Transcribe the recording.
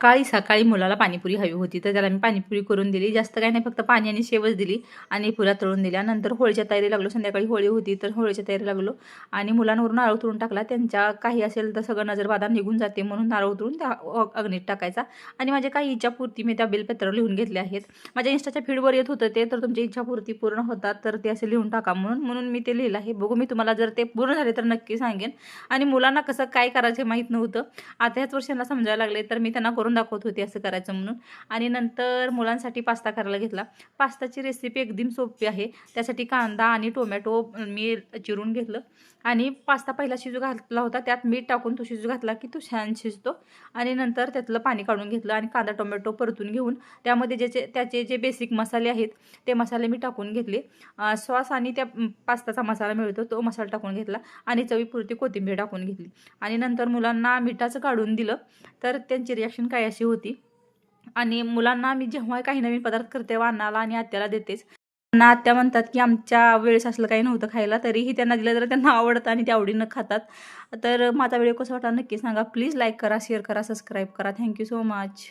सकाळी मुलाला पाणीपुरी हवी होती, तर त्याला मी पाणीपुरी करून दिली. जास्त काही नाही, फक्त पाणी आणि शेवच दिली आणि पुऱ्या तळून दिल्या. नंतर होळीच्या तयारी लागलो. संध्याकाळी होळी होती, तर होळीच्या तयारी लागलो आणि मुलांवरून नारळ उतरून टाकला. त्यांच्या काही असेल तर सगळं नजरबाधा निघून जाते, म्हणून नारळ उतरून त्या अग्नीत टाकायचा. आणि माझ्या काही इच्छापूर्ती मी त्या बेलपत्र लिहून घेतले आहेत. माझ्या इंस्टाच्या फीडवर येत होतं ते, तर तुमची इच्छापूर्ती पूर्ण होतात तर ते असे लिहून टाका म्हणून मी ते लिहिलं आहे. बघू, मी तुम्हाला जर ते पूर्ण झाले तर नक्की सांगेन. आणि मुलांना कसं काय करायचं माहीत नव्हतं, आता ह्याच वर्षांना समजायला लागले, तर मी त्यांना करून दाखवत होते असं करायचं म्हणून. आणि नंतर मुलांसाठी पास्ता करायला घेतला. पास्ताची रेसिपी एकदम सोपी आहे. त्यासाठी कांदा आणि टोमॅटो मी चिरून घेतलं आणि पास्ता पहिला शिजू घातला होता, त्यात मीठ टाकून तो शिजू घातला की तो छान शिजतो. आणि नंतर त्यातलं पाणी काढून घेतलं आणि कांदा टोमॅटो परतून घेऊन त्यामध्ये त्याचे जे बेसिक मसाले आहेत ते मसाले मी टाकून घेतले. सॉस आणि त्या पास्ताचा मसाला मिळतो तो मसाला टाकून घेतला आणि चवीपुरती कोथिंबीर टाकून घेतली. आणि नंतर मुलांना मिठाचं काढून दिलं, तर त्यांची रिॲक्शन काय अशी होती. आणि मुलांना मी जेव्हा काही नवीन पदार्थ करते वानाला आणि आत्याला देतेच. त्यांना आत्या म्हणतात की आमच्या वेळेस असलं काही नव्हतं खायला, तरीही त्यांना दिलं तर त्यांना आवडतं आणि ते आवडीनं खातात. तर माझा व्हिडिओ कसा वाटला नक्की सांगा. प्लीज लाईक करा, शेअर करा, सबस्क्राईब करा. Thank you so much.